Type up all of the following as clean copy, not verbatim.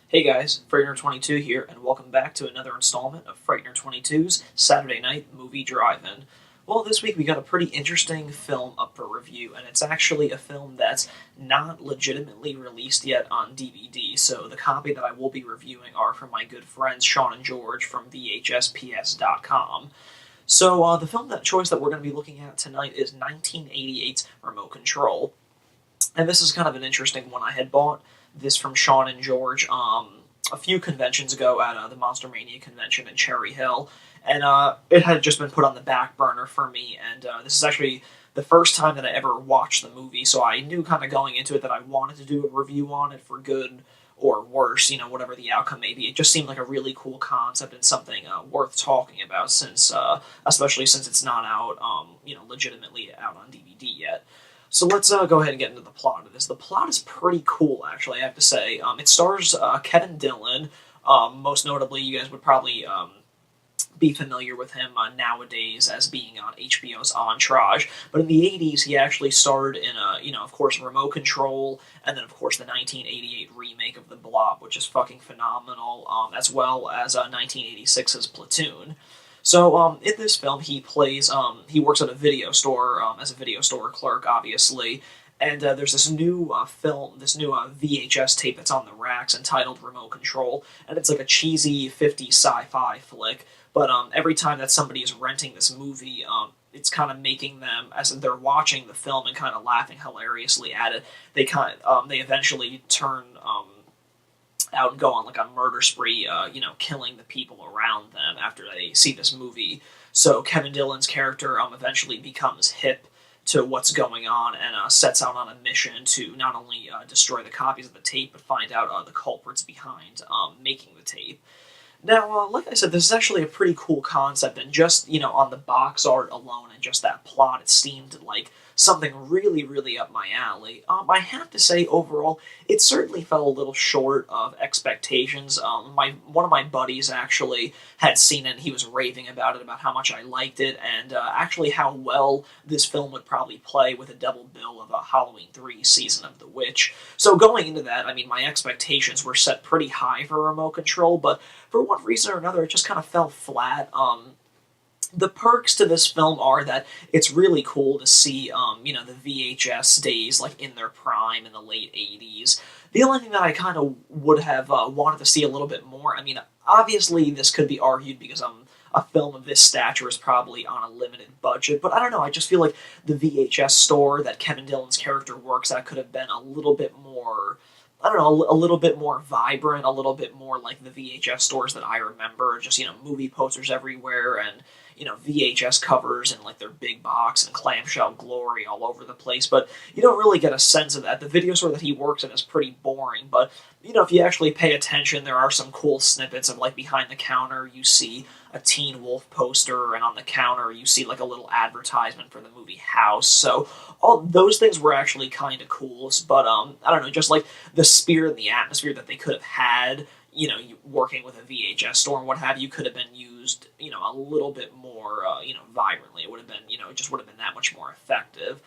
Hey guys, Frightener22 here, and welcome back to another installment of Frightener22's Saturday Night Movie Drive-In. Well, this week we got a pretty interesting film up for review, and it's actually a film that's not legitimately released yet on DVD, so the copy that I will be reviewing are from my good friends Sean and George from VHSPS.com. So the film choice that we're going to be looking at tonight is 1988's Remote Control. And this is kind of an interesting one. I had bought this from Sean and George a few conventions ago at the Monster Mania convention in Cherry Hill, and it had just been put on the back burner for me. And this is actually the first time that I ever watched the movie, so I knew kind of going into it that I wanted to do a review on it for good or worse, whatever the outcome may be. It just seemed like a really cool concept and something worth talking about, since especially since it's not out, legitimately out on DVD yet. So let's go ahead and get into the plot of this. The plot is pretty cool, actually, I have to say. It stars Kevin Dillon. Most notably, you guys would probably be familiar with him nowadays as being on HBO's Entourage. But in the 80s, he actually starred in, of course, Remote Control, and then, of course, the 1988 remake of The Blob, which is fucking phenomenal, as well as 1986's Platoon. So, in this film, he plays, he works at a video store, as a video store clerk, obviously, and there's this new this new VHS tape that's on the racks entitled Remote Control, and it's like a cheesy 50s sci-fi flick, but every time that somebody is renting this movie, it's kind of making them, as they're watching the film and kind of laughing hilariously at it, they eventually turn, out and go on like a murder spree, killing the people around them after they see this movie. So Kevin Dillon's character eventually becomes hip to what's going on and sets out on a mission to not only destroy the copies of the tape, but find out the culprits behind making the tape. Now, like I said, this is actually a pretty cool concept, and just, on the box art alone and just that plot, it seemed like something really, really up my alley. I have to say, overall, it certainly fell a little short of expectations. One of my buddies actually had seen it, and he was raving about it, about how much I liked it, and actually how well this film would probably play with a double bill of a Halloween 3 Season of the Witch. So going into that, I mean, my expectations were set pretty high for Remote Control, but for one reason or another, it just kind of fell flat. The perks to this film are that it's really cool to see, the VHS days, like, in their prime in the late 80s. The only thing that I kind of would have wanted to see a little bit more, I mean, obviously this could be argued because a film of this stature is probably on a limited budget, but I don't know, I just feel like the VHS store that Kevin Dillon's character works at could have been a little bit more, I don't know, a little bit more vibrant, a little bit more like the VHS stores that I remember, just, movie posters everywhere, and, VHS covers and, like, their big box and clamshell glory all over the place, but you don't really get a sense of that. The video store that he works in is pretty boring, but, if you actually pay attention, there are some cool snippets of, like, behind the counter, you see a Teen Wolf poster, and on the counter you see, like, a little advertisement for the movie House, so all those things were actually kind of cool, but, I don't know, just, like, the spirit and the atmosphere that they could have had, working with a VHS store and what have you, could have been used, a little bit more, vibrantly. It would have been, it just would have been that much more effective.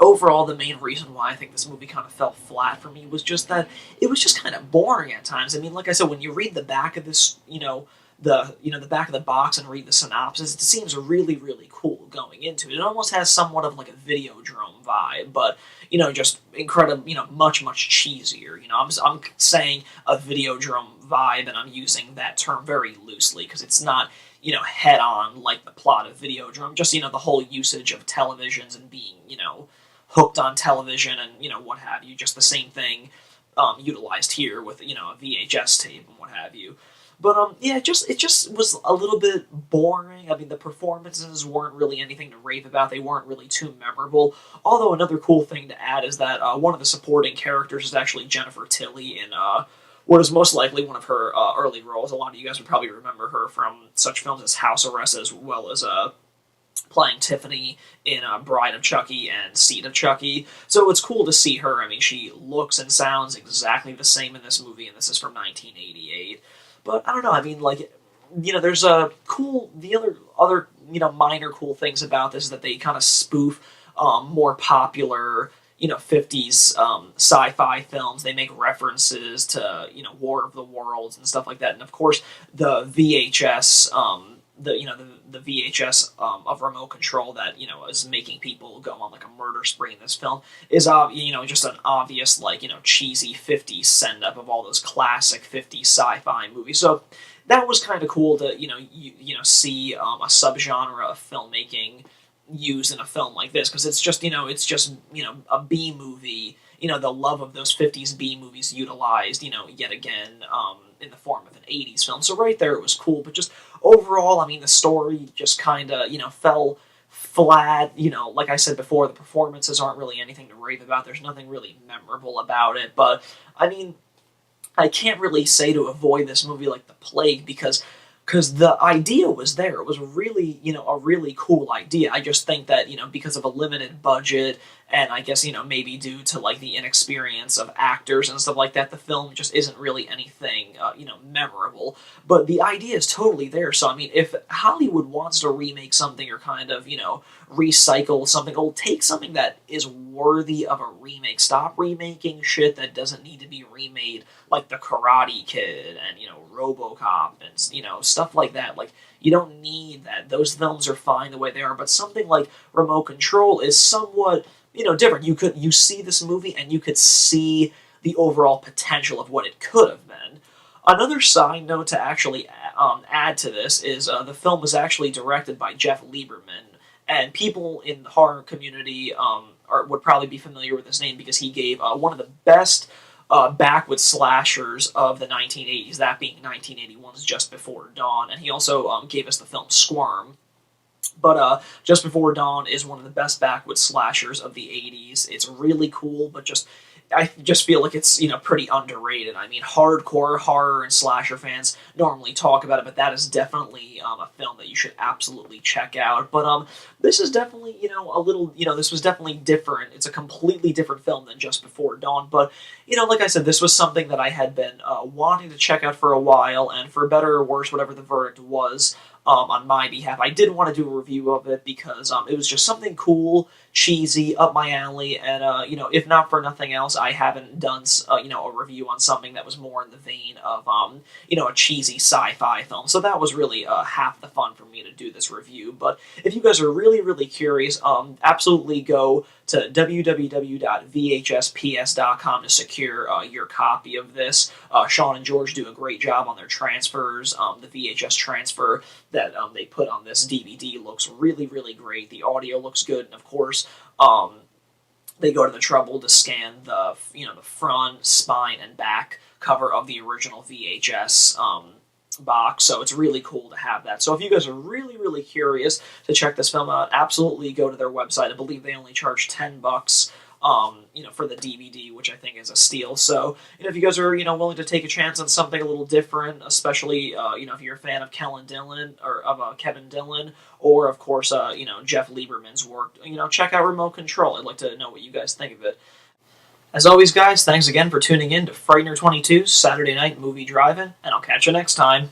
Overall, the main reason why I think this movie kind of fell flat for me was just that it was just kind of boring at times. I mean, like I said, when you read the back of this, the back of the box and read the synopsis, it seems really, really cool going into it. It almost has somewhat of like a Videodrome vibe, but, just incredible, much, much cheesier. I'm saying a Videodrome vibe, and I'm using that term very loosely, because it's not, head-on like the plot of Videodrome, just, the whole usage of televisions and being, hooked on television and, what have you, just the same thing utilized here with, a VHS tape and what have you. But, yeah, it just was a little bit boring. I mean, the performances weren't really anything to rave about. They weren't really too memorable. Although another cool thing to add is that one of the supporting characters is actually Jennifer Tilly in what is most likely one of her early roles. A lot of you guys would probably remember her from such films as House Arrest, as well as playing Tiffany in Bride of Chucky and Seed of Chucky. So it's cool to see her. I mean, she looks and sounds exactly the same in this movie, and this is from 1988. But I don't know, I mean, like, there's a cool, the other minor cool things about this is that they kind of spoof more popular, 50s sci-fi films. They make references to War of the Worlds and stuff like that, and of course the VHS the VHS of remote control that is making people go on like a murder spree in this film is just an obvious cheesy 50s send up of all those classic 50s sci-fi movies. So that was kind of cool to see a subgenre of filmmaking used in a film like this, because it's just a B movie, the love of those 50s B movies utilized yet again in the form of an 80s film. So right there it was cool, but just overall, I mean, the story just kind of fell flat. Like I said before, the performances aren't really anything to rave about. There's nothing really memorable about it, but I mean, I can't really say to avoid this movie like the plague, because the idea was there. It was really, a really cool idea. I just think that, because of a limited budget, and I guess, maybe due to, like, the inexperience of actors and stuff like that, the film just isn't really anything, memorable. But the idea is totally there. So, I mean, if Hollywood wants to remake something or kind of, recycle something old, take something that is worthy of a remake. Stop remaking shit that doesn't need to be remade, like The Karate Kid and, RoboCop and, stuff like that. Like, you don't need that. Those films are fine the way they are, but something like Remote Control is somewhat, different. You see this movie and you could see the overall potential of what it could have been. Another side note to actually add to this is the film was actually directed by Jeff Lieberman, and people in the horror community would probably be familiar with his name because he gave one of the best backwoods slashers of the 1980s, that being 1981's Just Before Dawn, and he also gave us the film Squirm. But Just Before Dawn is one of the best backwoods slashers of the 80s. It's really cool, but I just feel like it's, pretty underrated. I mean, hardcore horror and slasher fans normally talk about it, but that is definitely a film that you should absolutely check out. But this is definitely, a little, this was definitely different. It's a completely different film than Just Before Dawn. But, like I said, this was something that I had been wanting to check out for a while, and for better or worse, whatever the verdict was, on my behalf, I did want to do a review of it because it was just something cool, cheesy, up my alley, and if not for nothing else, I haven't done a review on something that was more in the vein of a cheesy sci-fi film. So that was really half the fun for me to do this review. But if you guys are really, really curious, absolutely go to www.vhsps.com to secure your copy of this. Sean and George do a great job on their transfers. The VHS transfer that they put on this DVD looks really, really great. The audio looks good, and of course, they go to the trouble to scan the the front, spine, and back cover of the original VHS box, so it's really cool to have that. So if you guys are really, really curious to check this film out, absolutely go to their website. I believe they only charge $10, for the DVD, which I think is a steal. So, if you guys are, willing to take a chance on something a little different, especially, if you're a fan of Kevin Dillon, or of course, Jeff Lieberman's work, check out Remote Control. I'd like to know what you guys think of it. As always, guys, thanks again for tuning in to Frightener 22's Saturday Night Movie Drive-In, and I'll catch you next time.